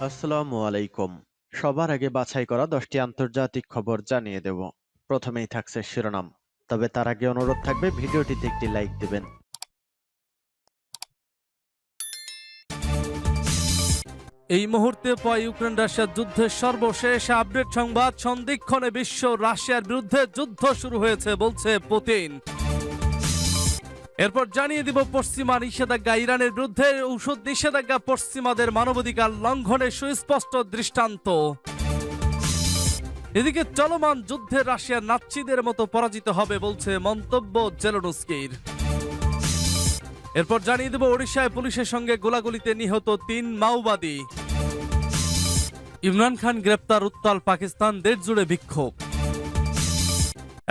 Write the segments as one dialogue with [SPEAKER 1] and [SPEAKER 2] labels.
[SPEAKER 1] আসসালামু আলাইকুম। সবার আগে বাছাই করা 10টি আন্তর্জাতিক খবর জানিয়ে দেব। প্রথমেই থাকছে শিরোনাম। তবে তার আগে অনুরোধ থাকবে ভিডিওটিতে একটি লাইক দিবেন।
[SPEAKER 2] এই মুহূর্তে পয় ইউক্রেন রাশিয়ার যুদ্ধের সর্বশেষ আপডেট সংবাদ। সন্ধিক্ষণে বিশ্ব রাশিয়ার বিরুদ্ধে যুদ্ধ শুরু হয়েছে বলছে পুতিন। এরপর জানিয়ে দিব পশ্চিমা নিষেধাজ্ঞা ইরানের বিরুদ্ধে ঔষধ নিষেধাজ্ঞা পশ্চিমাদের মানবাধিকার লঙ্ঘনের সুস্পষ্ট দৃষ্টান্ত। এদিকে চলমান যুদ্ধে রাশিয়ার নাৎসিদের মতো পরাজিত হবে বলছে মন্তব্য জেলেনস্কির। এরপর জানিয়ে দেব ওড়িশায় পুলিশের সঙ্গে গোলাগুলিতে নিহত 3 মাওবাদী। ইমরান খান গ্রেপ্তার, উত্তাল পাকিস্তান, দেশ জুড়ে বিক্ষোভ।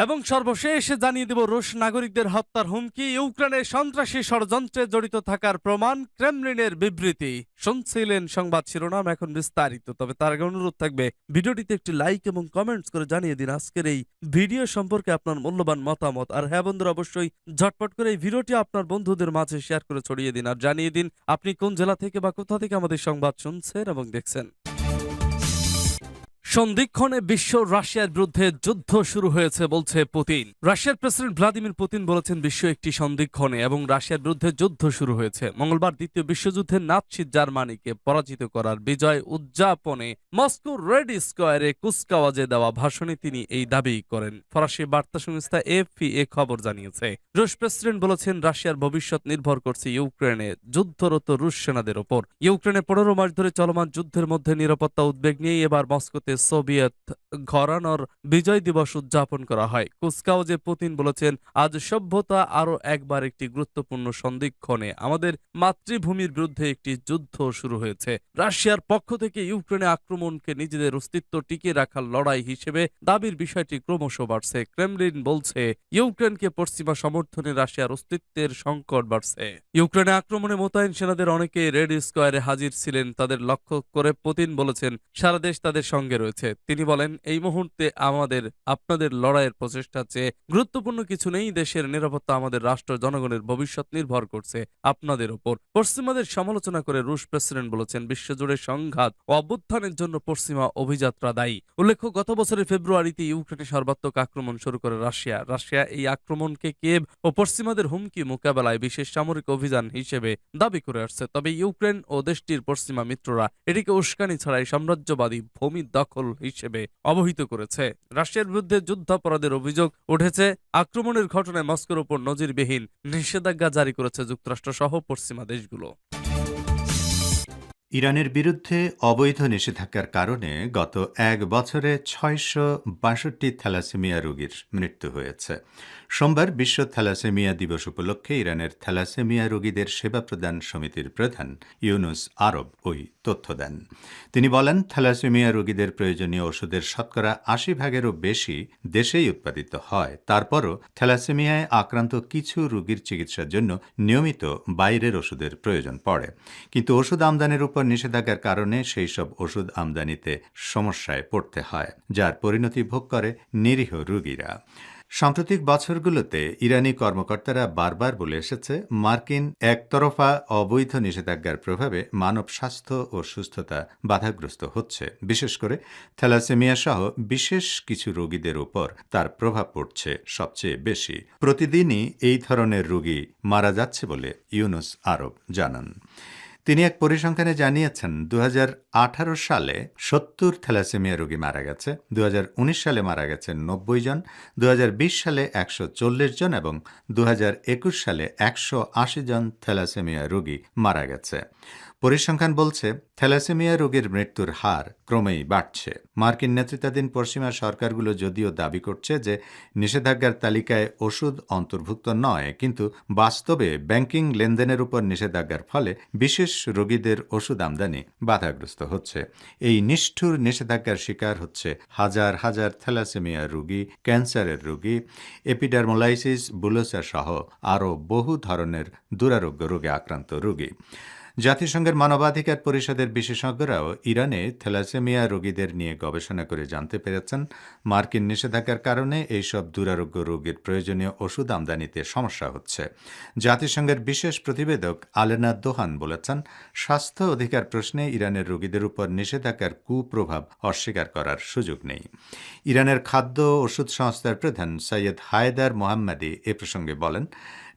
[SPEAKER 2] এবং সর্বশেষ জানিয়ে দেব রুশ নাগরিকদের হত্যার হুমকি, ইউক্রেনের সন্ত্রাসী ষড়যন্ত্রে জড়িত থাকার প্রমাণ, ক্রেমলিনের বিবৃতি। শুনছিলেন সংবাদ শিরোনাম, এখন বিস্তারিত। তবে তার আগে অনুরোধ থাকবে ভিডিওটিতে একটি লাইক এবং কমেন্টস করে জানিয়ে দিন আজকের এই ভিডিও সম্পর্কে আপনার মূল্যবান মতামত। আর হ্যাঁ বন্ধুরা, অবশ্যই ঝটপট করে এই ভিডিওটি আপনার বন্ধুদের মাঝে শেয়ার করে ছড়িয়ে দিন আর জানিয়ে দিন আপনি কোন জেলা থেকে বা কোথা থেকে আমাদের সংবাদ শুনছেন এবং দেখছেন। সন্ধিক্ষণে বিশ্ব রাশিয়ার বিরুদ্ধে যুদ্ধ শুরু হয়েছে বলছে পুতিন। রাশিয়ার প্রেসিডেন্ট ভ্লাদিমির পুতিন বলেছেন বিশ্ব একটি সন্ধিক্ষণে এবং রাশিয়ার বিরুদ্ধে যুদ্ধ শুরু হয়েছে। মঙ্গলবার দ্বিতীয় বিশ্বযুদ্ধে নাৎসি জার্মানিকে পরাজিত করার বিজয় উদযাপনে মস্কো রেড স্কোয়ারে কুচকাওয়াজে দেওয়া ভাষণে তিনি এই দাবি করেন। ফরাসি বার্তা সংস্থা এএফপি এ খবর জানিয়েছে। রুশ প্রেসিডেন্ট বলেছেন রাশিয়ার ভবিষ্যৎ নির্ভর করছে ইউক্রেনে যুদ্ধরত রুশ সেনাদের ওপর। ইউক্রেনে 15 মাস ধরে চলমান যুদ্ধের মধ্যে নিরাপত্তা উদ্বেগ নিয়ে এবার মস্কোতে সোভিয়েত ঘরানার বিজয় দিবস উদযাপন করা হয়। কুচকাওয়াজে পুতিন বলেছেন আজ সভ্যতা আরো একবার একটি গুরুত্বপূর্ণ সন্ধিক্ষণে আমাদের মাতৃভূমির বিরুদ্ধে একটি যুদ্ধ শুরু হয়েছে। রাশিয়ার পক্ষ থেকে ইউক্রেনে আক্রমণকে নিজেদের অস্তিত্ব টিকিয়ে রাখার লড়াই হিসেবে দাবির বিষয়টি ক্রমশ বাড়ছে। ক্রেমলিন বলছে ইউক্রেনকে পশ্চিমা সমর্থনে রাশিয়ার অস্তিত্বের সংকট বাড়ছে। ইউক্রেনে আক্রমণে মোতায়েন সেনাদের অনেকে রেড স্কোয়ারে হাজির ছিলেন। তাদের লক্ষ্য করে পুতিন বলেছেন সারা দেশ তাদের সঙ্গে রয়েছে। তিনি বলেন এই মুহূর্তে আপনাদের লড়াইয়ের প্রচেষ্টা চেয়ে গুরুত্বপূর্ণ কিছু নেই। দেশের নিরাপত্তা, আমাদের রাষ্ট্র, জনগণের ভবিষ্যৎ নির্ভর করছে আপনাদের উপর। পশ্চিমাদের সমালোচনা করে রুশ প্রেসিডেন্ট বলেছেন বিশ্বজুড়ে সংঘাত ও অভ্যুত্থানের জন্য পশ্চিমা অভিযাত্রা দায়ী। উল্লেখ্য, গত বছরের ফেব্রুয়ারিতে ইউক্রেনে সর্বাত্মক আক্রমণ শুরু করে রাশিয়া এই আক্রমণকে কিয়েভ ও পশ্চিমাদের হুমকি মোকাবেলায় বিশেষ সামরিক অভিযান হিসেবে দাবি করে আসছে। তবে ইউক্রেন ও দেশটির পশ্চিমা মিত্ররা এটিকে উস্কানি ছাড়াই সাম্রাজ্যবাদী ভূমি দখল হিসেবে অবহিত করেছে। রাশিয়ার বিরুদ্ধে যুদ্ধাপরাধের অভিযোগ উঠেছে। আক্রমণের ঘটনায় মস্কোর উপর নজিরবিহীন নিষেধাজ্ঞা জারি করেছে যুক্তরাষ্ট্র সহ পশ্চিমা দেশগুলো।
[SPEAKER 3] ইরানের বিরুদ্ধে অবৈধ নিষেধাজ্ঞার কারণে গত 1 বছরে 662 থ্যালাসেমিয়া রোগীর মৃত্যু হয়েছে। সোমবার বিশ্ব থ্যালাসেমিয়া দিবস উপলক্ষে ইরানের থ্যালাসেমিয়া রোগীদের সেবা প্রদান সমিতির প্রধান ইউনুস আরব ওই তথ্য দেন। তিনি বলেন, থ্যালাসেমিয়া রোগীদের প্রয়োজনীয় ওষুধের শতকরা 80% বেশি দেশেই উৎপাদিত হয়। তারপরও থ্যালাসেমিয়ায় আক্রান্ত কিছু রোগীর চিকিৎসার জন্য নিয়মিত বাইরের ওষুধের প্রয়োজন পড়ে। কিন্তু ওষুধ আমদানির উপর নিষেধাজ্ঞার কারণে সেই সব ওষুধ আমদানিতে সমস্যায় পড়তে হয়, যার পরিণতি ভোগ করে নিরীহ রোগীরা। সাম্প্রতিক বছরগুলোতে ইরানি কর্মকর্তারা বারবার বলে এসেছে মার্কিন একতরফা অবৈধ নিষেধাজ্ঞার প্রভাবে মানব স্বাস্থ্য ও সুস্থতা বাধাগ্রস্ত হচ্ছে। বিশেষ করে থ্যালাসেমিয়া সহ বিশেষ কিছু রোগীদের উপর তার প্রভাব পড়ছে সবচেয়ে বেশি। প্রতিদিনই এই ধরনের রোগী মারা যাচ্ছে বলে ইউনুস আরব জানান। তিনি এক পরিসংখ্যানে জানিয়েছেন 2018 সালে 70 থ্যালাসেমিয়া রোগী মারা গেছে, 2019 সালে মারা গেছেন 90 জন, 2020 সালে 140 জন এবং 2021 সালে 180 জন থ্যালাসেমিয়া রোগী মারা গেছে। পরিসংখ্যান বলছে থ্যালাসেমিয়া রোগীর মৃত্যুর হার ক্রমেই বাড়ছে। মার্কিন নেতৃত্বাধীন পশ্চিমা সরকারগুলো যদিও দাবি করছে যে নিষেধাজ্ঞার তালিকায় ওষুধ অন্তর্ভুক্ত নয়, কিন্তু বাস্তবে ব্যাংকিং লেনদেনের উপর নিষেধাজ্ঞার ফলে বিশেষ রোগীদের ওষুধ আমদানি বাধাগ্রস্ত হচ্ছে। এই নিষ্ঠুর নিষেধাজ্ঞার শিকার হচ্ছে হাজার হাজার থ্যালাসেমিয়া রোগী, ক্যান্সারের রোগী, এপিডার্মোলাইসিস বুলোসা সহ আরও বহু ধরনের দুরারোগ্য রোগে আক্রান্ত রোগী। জাতিসংঘের মানবাধিকার পরিষদের বিশেষজ্ঞরাও ইরানে থ্যালাসেমিয়া রোগীদের নিয়ে গবেষণা করে জানতে পেরেছেন মার্কিন নিষেধাজ্ঞার কারণে এইসব দুরারোগ্য রোগীর প্রয়োজনীয় ওষুধ আমদানিতে সমস্যা হচ্ছে। জাতিসংঘের বিশেষ প্রতিবেদক আলেনা দোহান বলেছেন, স্বাস্থ্য অধিকার প্রশ্নে ইরানের রোগীদের উপর নিষেধাজ্ঞার কুপ্রভাব অস্বীকার করার সুযোগ নেই। ইরানের খাদ্য ও ওষুধ সংস্থার প্রধান সৈয়দ হায়দার মোহাম্মদী এ প্রসঙ্গে বলেন,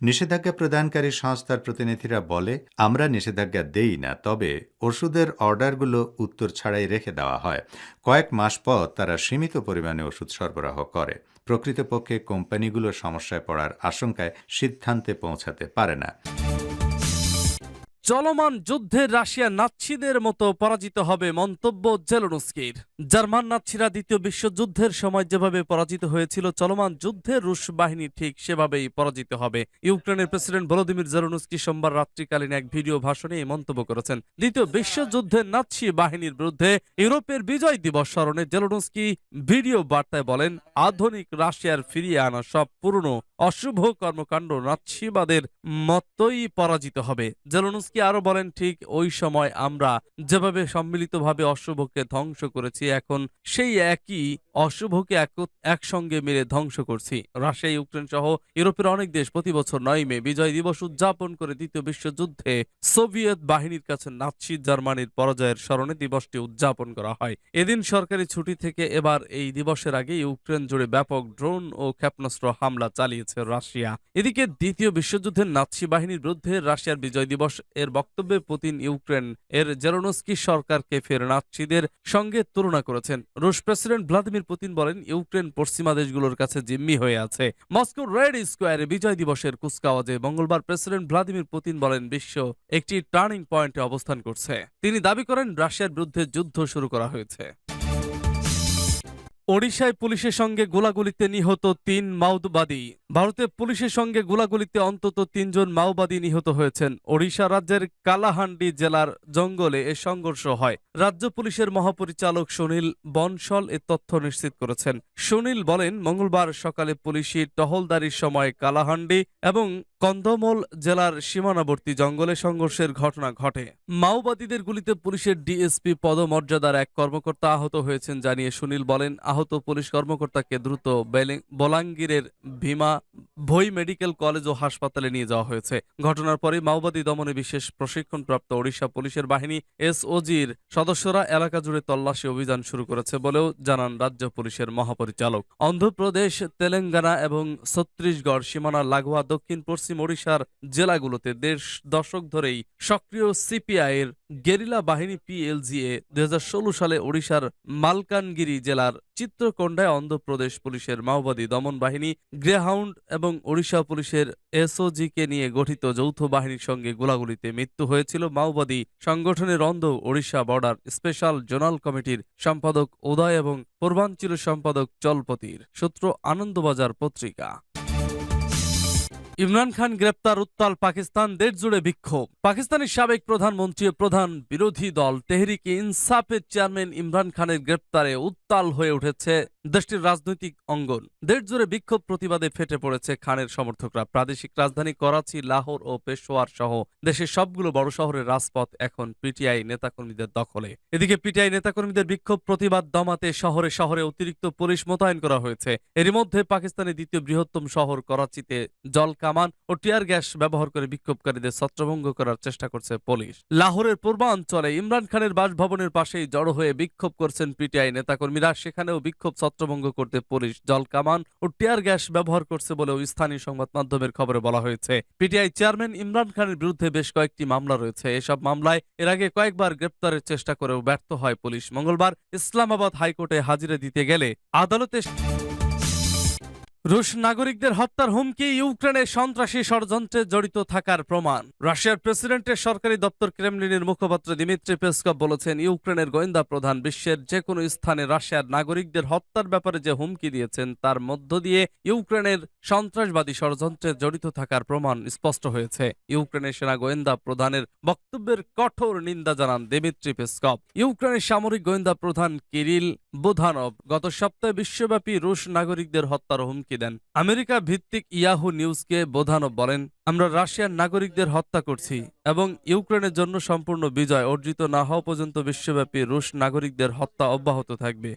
[SPEAKER 3] নিষেধাজ্ঞা প্রদানকারী সংস্থার প্রতিনিধিরা বলে, আমরা নিষেধাজ্ঞা দেই না, তবে ওষুধের অর্ডারগুলো উত্তর ছাড়াই রেখে দেওয়া হয়। কয়েক মাস পর তারা সীমিত পরিমাণে ওষুধ সরবরাহ করে। প্রকৃতপক্ষে কোম্পানিগুলো সমস্যায় পড়ার আশঙ্কায় সিদ্ধান্তে পৌঁছাতে পারে না।
[SPEAKER 2] চলমান যুদ্ধে রাশিয়া নাৎসিদের মতো পরাজিত হবে মন্তব্য জেলেনস্কির। জার্মান নাৎসিরা দ্বিতীয় বিশ্বযুদ্ধের সময় যেভাবে পরাজিত হয়েছিল, চলমান যুদ্ধে রুশ বাহিনী ঠিক সেভাবেই পরাজিত হবে। ইউক্রেনের প্রেসিডেন্ট ভলোদিমির জেলেনস্কি সোমবার রাত্রিকালীন এক ভিডিও ভাষণে এই মন্তব্য করেছেন। দ্বিতীয় বিশ্বযুদ্ধে নাৎসি বাহিনীর বিরুদ্ধে ইউরোপের বিজয় দিবস স্মরণে জেলেনস্কি ভিডিও বার্তায় বলেন, আধুনিক রাশিয়ার ফিরিয়ে আনা সব পুরনো অশুভ কর্মকাণ্ড নাৎসিবাদের মতোই পরাজিত হবে। জেলেনস্কি আরো বলেন, ঠিক ওই সময় আমরা যেভাবে সম্মিলিতভাবে অশুভকে ধ্বংস করেছি, এখন সেই একই অশুভকে একসঙ্গে মিলে ধ্বংস করছি। রাশিয়া, ইউক্রেন সহ ইউরোপের অনেক দেশ প্রতি বছর 9 মে বিজয় দিবস উদযাপন করে দ্বিতীয় বিশ্বযুদ্ধে সোভিয়েত বাহিনীর কাছে নাৎসি জার্মানির পরাজয়ের স্মরণে দিবসটি উদযাপন করা হয়। এদিন সরকারি ছুটি থেকে এবার এই দিবসের আগে ইউক্রেন জুড়ে ব্যাপক ড্রোন ও ক্ষেপণাস্ত্র হামলা চালিয়েছে রাশিয়া। এদিকে দ্বিতীয় বিশ্বযুদ্ধের নাৎসি বাহিনীর বিরুদ্ধে রাশিয়ার বিজয় দিবস এর বক্তব্যে পুতিন ইউক্রেন এর জেলেনস্কি সরকারকে ফের নাৎসিদের সঙ্গে তুলনা করেছেন। রুশ প্রেসিডেন্ট ভ্লাদিমির পুতিন বলেন, ইউক্রেন পশ্চিমা দেশগুলোর কাছে জিম্মি হয়ে আছে। মস্কোর রেড স্কোয়ারে বিজয় দিবসের কুচকাওয়াজে মঙ্গলবার প্রেসিডেন্ট ভ্লাদিমির পুতিন বলেন, বিশ্ব একটি টার্নিং পয়েন্টে অবস্থান করছে। তিনি দাবি করেন, রাশিয়ার বিরুদ্ধে যুদ্ধ শুরু করা হয়েছে। ওড়িশায় পুলিশের সঙ্গে গোলাগুলিতে নিহত 3 মাওবাদী। ভারতে পুলিশের সঙ্গে গোলাগুলিতে অন্তত 3 জন মাওবাদী নিহত হয়েছেন। ওড়িশা রাজ্যের কালাহান্ডি জেলার জঙ্গলে এ সংঘর্ষ হয়। রাজ্য পুলিশের মহাপরিচালক সুনীল বনশল এ তথ্য নিশ্চিত করেছেন। সুনীল বলেন, মঙ্গলবার সকালে পুলিশি টহলদারির সময় কালাহান্ডি এবং কন্ধমল জেলার সীমানাবর্তী জঙ্গলে সংঘর্ষের ঘটনা ঘটে। মাওবাদীদের গুলিতে পুলিশের ডিএসপি পদমর্যাদার এক কর্মকর্তা আহত হয়েছেন জানিয়ে সুনীল বলেন, আহত পুলিশ কর্মকর্তাকে দ্রুত বলাঙ্গীরের ভীমা ভৈ মেডিকেল কলেজ ও হাসপাতালে নিয়ে যাওয়া হয়েছে। ঘটনার পরে মাওবাদী দমনে বিশেষ প্রশিক্ষণপ্রাপ্ত ওড়িশা পুলিশের বাহিনী এসওজির সদস্যরা এলাকা জুড়ে তল্লাশি অভিযান শুরু করেছে বলেও জানান রাজ্য পুলিশের মহাপরিচালক। অন্ধ্রপ্রদেশ, তেলেঙ্গানা এবং ছত্তিশগড় সীমানা লাগোয়া দক্ষিণ পশ্চিম ওড়িশার জেলাগুলোতে দশক ধরেই সক্রিয় সিপিআই এর গেরিলা বাহিনী পিএলজিএ 2016 সালে ওড়িশার মালকানগিরি জেলার চিত্রকোণ্ডায় অন্ধ্রপ্রদেশ পুলিশের মাওবাদী দমন বাহিনী গ্রেহাউন্ড এবং ওড়িশা পুলিশের এসওজি কে নিয়ে গঠিত যৌথ বাহিনীর সঙ্গে গোলাগুলিতে মৃত্যু হয়েছিল মাওবাদী সংগঠনের Andhra Odisha border special zonal কমিটির সম্পাদক উদয় এবং পূর্বাঞ্চল সম্পাদক চলপতির। সূত্র আনন্দবাজার পত্রিকা। ইমরান খান গ্রেপ্তার, উত্তাল পাকিস্তান, দেশ জুড়ে বিক্ষোভ। পাকিস্তানের সাবেক প্রধানমন্ত্রী ও প্রধান বিরোধী দল তেহরিক ইনসাফের চেয়ারম্যান ইমরান খানের গ্রেপ্তারে উত্তাল হয়ে উঠেছে দেশটির রাজনৈতিক অঙ্গন। দেশ জুড়ে বিক্ষোভ প্রতিবাদে ফেটে পড়েছে খানের সমর্থকরা। প্রাদেশিক রাজধানী করাচি, লাহোর ও পেশোয়ার সহ দেশের সবগুলো বড় শহরের রাজপথ এখন পিটিআই নেতাকর্মীদের দখলে। এদিকে পিটিআই নেতাকর্মীদের বিক্ষোভ প্রতিবাদ দমাতে শহরে শহরে অতিরিক্ত পুলিশ মোতায়েন করা হয়েছে। এরই মধ্যে পাকিস্তানের দ্বিতীয় বৃহত্তম শহর করাচিতে জল কামান ও টিয়ার গ্যাস ব্যবহার করে বিক্ষোভকারীদের ছত্রভঙ্গ করার চেষ্টা করছে পুলিশ। লাহোরের পূর্বাঞ্চলে ইমরান খানের বাসভবনের পাশেই জড়ো হয়ে বিক্ষোভ করছেন পিটিআই নেতাকর্মীরা। সেখানেও বিক্ষোভ ছত্রভঙ্গ করতে পুলিশ জল কামান ও টিয়ার গ্যাস ব্যবহার করছে বলেও স্থানীয় সংবাদ মাধ্যমের খবরে বলা হয়েছে। পিটিআই চেয়ারম্যান ইমরান খানের বিরুদ্ধে বেশ কয়েকটি মামলা রয়েছে। এসব মামলায় এর আগে কয়েকবার গ্রেপ্তারের চেষ্টা করেও ব্যর্থ হয় পুলিশ। মঙ্গলবার ইসলামাবাদ হাইকোর্টে হাজিরা দিতে গেলে আদালতে রুশ নাগরিকদের হত্যার হুমকি, ইউক্রেনের সন্ত্রাসী ষড়যন্ত্রে জড়িত থাকার প্রমাণ। রাশিয়ার প্রেসিডেন্টের সরকারি দপ্তর ক্রেমলিনের মুখপাত্র দিমিত্রি পেসকভ বলেছেন, ইউক্রেনের গোয়েন্দা প্রধান বিশ্বের যে কোনো স্থানে রাশিয়ার নাগরিকদের হত্যার ব্যাপারে যে হুমকি দিয়েছেন তার মধ্য দিয়ে ইউক্রেনের সন্ত্রাসবাদী ষড়যন্ত্রে জড়িত থাকার প্রমাণ স্পষ্ট হয়েছে। ইউক্রেনের সেনা গোয়েন্দা প্রধানের বক্তব্যের কঠোর নিন্দা জানান দিমিত্রি পেসকভ। ইউক্রেনের সামরিক গোয়েন্দা প্রধান কিরিল বোধানভ গত সপ্তাহে বিশ্বব্যাপী রুশ নাগরিকদের হত্যার হুমকি দেন। আমেরিকা ভিত্তিক ইয়াহু নিউজকে বোধানভ বলেন, আমরা রাশিয়ার নাগরিকদের হত্যা করছি এবং ইউক্রেনের জন্য সম্পূর্ণ বিজয় অর্জিত না হওয়া পর্যন্ত বিশ্বব্যাপী রুশ নাগরিকদের হত্যা অব্যাহত থাকবে।